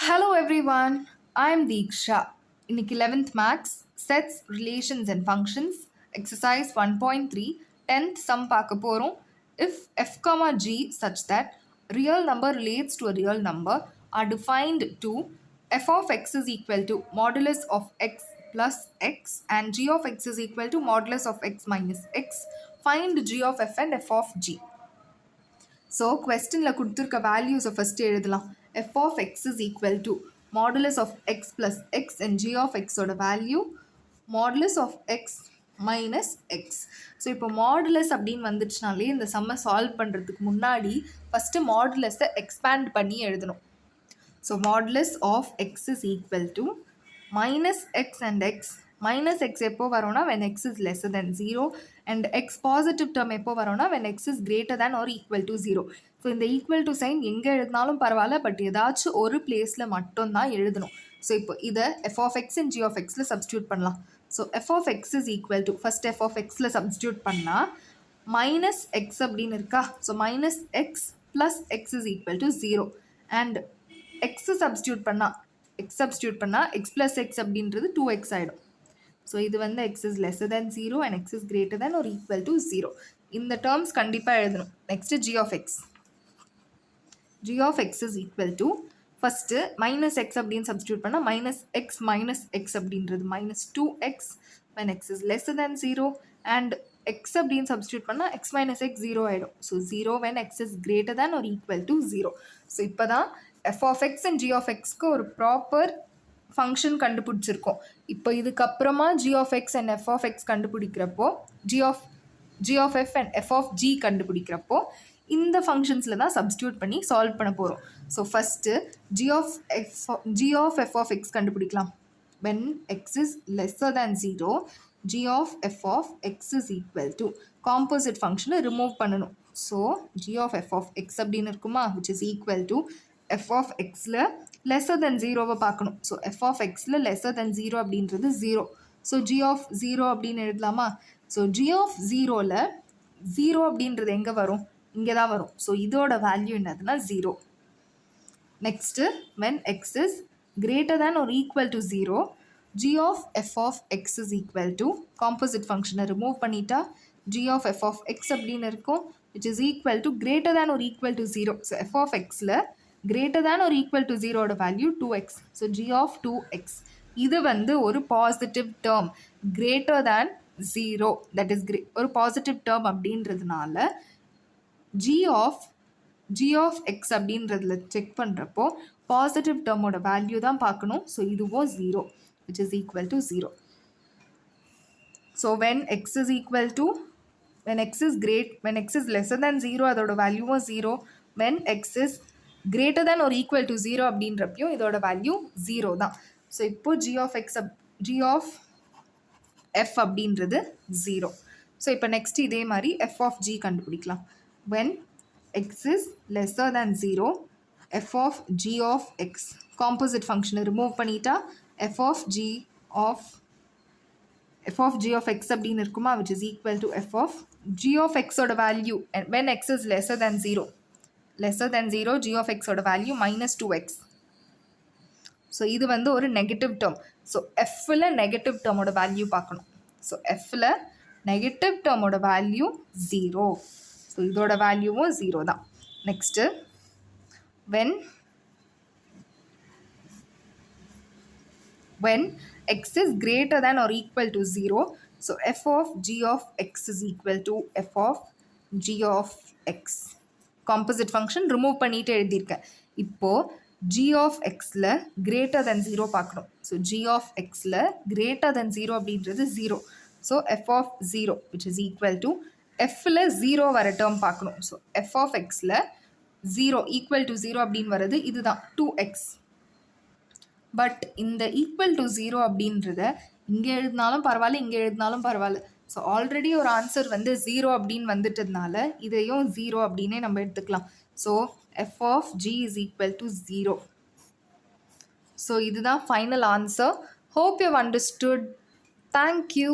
Hello everyone, I'm Deeksha. இன்னைக்கு 11th Max Sets, Relations and Functions Exercise 1.3 10th sum பார்க்க போகிறோம். If f, g such that real number relates to a real number are defined to f of x is equal to modulus of x plus x and g of x is equal to modulus of x minus x, find g of f and f of g. So கொஸ்டினில் கொடுத்துருக்க வேல்யூஸை first எழுதலாம். F of x is equal to modulus of x plus x and g of எக்ஸோட value modulus of x minus x. So இப்போ modulus அப்படின்னு வந்துச்சுனாலே இந்த சம்மை solve பண்ணுறதுக்கு முன்னாடி ஃபஸ்ட்டு மாடுலஸை எக்ஸ்பேண்ட் பண்ணி எழுதணும். So modulus of x is equal to minus x and x. Minus x எப்போ வரோன்னா when x is lesser than 0 and x positive term எப்போ வரோன்னா when x is greater than or equal to 0. So இந்த equal to sign எங்கே எழுதினாலும் பரவாயில்ல, but ஏதாச்சும் ஒரு பிளேஸில் மட்டும்தான் எழுதணும். ஸோ இப்போ இதை f of x and g of எக்ஸில் சப்ஸ்டியூட் பண்ணலாம். So f of x is equal to first f of எக்ஸில் சப்ஸ்டியூட் பண்ணால் மைனஸ் எக்ஸ் அப்படின்னு இருக்கா. So minus x plus x is equal to 0 and எக்ஸை சப்ஸ்டியூட் பண்ணால் எக்ஸ் ப்ளஸ் எக்ஸ் அப்படின்றது 2x ஆகிடும். ஸோ இது வந்து x is lesser than 0 and x is greater than ஒரு ஈக்குவல் டு 0. இந்த டேர்ம்ஸ் கண்டிப்பாக எழுதணும். Next g of x. G of x is equal to first minus x அப்படின்னு சப்ஸ்டியூட் பண்ணால் மைனஸ் எக்ஸ் அப்படின்றது minus 2x when x is lesser than 0 and x அப்படின்னு substitute பண்ணால் x minus x 0 ஆகிடும். So 0 when x is greater than ஒரு equal to 0. So இப்போ தான் f of x and g of எக்ஸ்க்கு ஒரு ப்ராப்பர் ஃபங்க்ஷன் கண்டுபிடிச்சிருக்கோம். இப்போ இதுக்கப்புறமா g of x and f of X கண்டுபிடிக்கிறப்போ g of f and f of g கண்டுபிடிக்கிறப்போ இந்த ஃபங்க்ஷன்ஸில் தான் சப்ஸ்டியூட் பண்ணி சால்வ் பண்ண போகிறோம். So first g of f of x கண்டுபிடிக்கலாம். When x is lesser than 0 g of f of x is equal to composite ஃபங்க்ஷனை ரிமூவ் பண்ணணும். So g of f of x அப்படின்னு இருக்குமா, which is equal to f of எக்ஸில் lesser than 0வை பார்க்கணும். So f of எக்ஸில் lesser than 0 அப்படின்றது 0. So g of 0 அப்படின்னு எழுதலாமா. ஸோ ஜி ஆஃப் 0ல் 0 அப்படின்றது எங்கே வரும், இங்கே தான் வரும். ஸோ இதோட வேல்யூ என்னதுன்னா 0. Next when x is greater than ஒரு equal to 0 g of f of x is equal to composite ஃபங்க்ஷனை ரிமூவ் பண்ணிட்டா g of f of x அப்படின்னு இருக்கும், which is equal to greater than ஒரு equal to 0. So f of எக்ஸில் greater than ஒரு equal to 0ஓட value 2x. So g of 2x இது வந்து ஒரு positive term greater than 0, that is ஒரு பாசிட்டிவ் டேர்ம் அப்படின்றதுனால ஜி ஆஃப் எக்ஸ் அப்படின்றதுல செக் பண்ணுறப்போ பாசிட்டிவ் டேர்மோட வேல்யூ தான் பார்க்கணும். ஸோ இதுவும் 0, which is equal to 0. So when x is lesser than 0 அதோட வேல்யூவும் 0. when x is greater than or equal to 0 அப்படின்றப்பையும் இதோட வேல்யூ 0 தான். ஸோ இப்போ ஜி ஆஃப் எஃப் அப்படின்றது 0. ஸோ இப்போ நெக்ஸ்ட் இதே மாதிரி எஃப் ஆஃப் ஜி கண்டுபிடிக்கலாம். when x is lesser than 0 f of g of x composite ஃபங்க்ஷனை ரிமூவ் பண்ணிட்டா f of g of x அப்படின்னு இருக்குமா, which is equal to f of g of எக்ஸோட value when x is lesser than 0 g of எக்ஸோட value minus 2x. So இது வந்து ஒரு negative term. So எஃப்பில் நெகட்டிவ் டேர்மோட வேல்யூ பார்க்கணும். ஸோ எஃப்பில் நெகட்டிவ் டேர்மோட வேல்யூ 0. ஸோ இதோட வேல்யூவும் 0 தான். Next when x is greater than or equal to 0 so f of g of x is equal to f of g of x. Composite function remove பண்ணிட்டு எழுதியிருக்கேன். இப்போது g of எக்ஸில் greater than 0 பார்க்கணும். So g of எக்ஸில் greater than 0 அப்படின்றது 0. So f of 0 which is equal to எஃப்பில் 0 வர term பார்க்கணும். ஸோ எஃப் ஆஃப் எக்ஸில் 0 ஈக்குவல் டு 0 அப்படின்னு வருது, இதுதான் 2x. பட் இந்த ஈக்குவல் டு 0 அப்படின்றத இங்கே எழுதினாலும் பரவாயில்ல, இங்கே எழுதினாலும் பரவாயில்ல. ஸோ ஆல்ரெடி ஒரு ஆன்சர் வந்து 0 அப்படின்னு வந்துட்டதுனால இதையும் 0 அப்படின்னே நம்ம எடுத்துக்கலாம். So f of g is equal to 0. So இதுதான் final answer. Hope you understood. Thank you.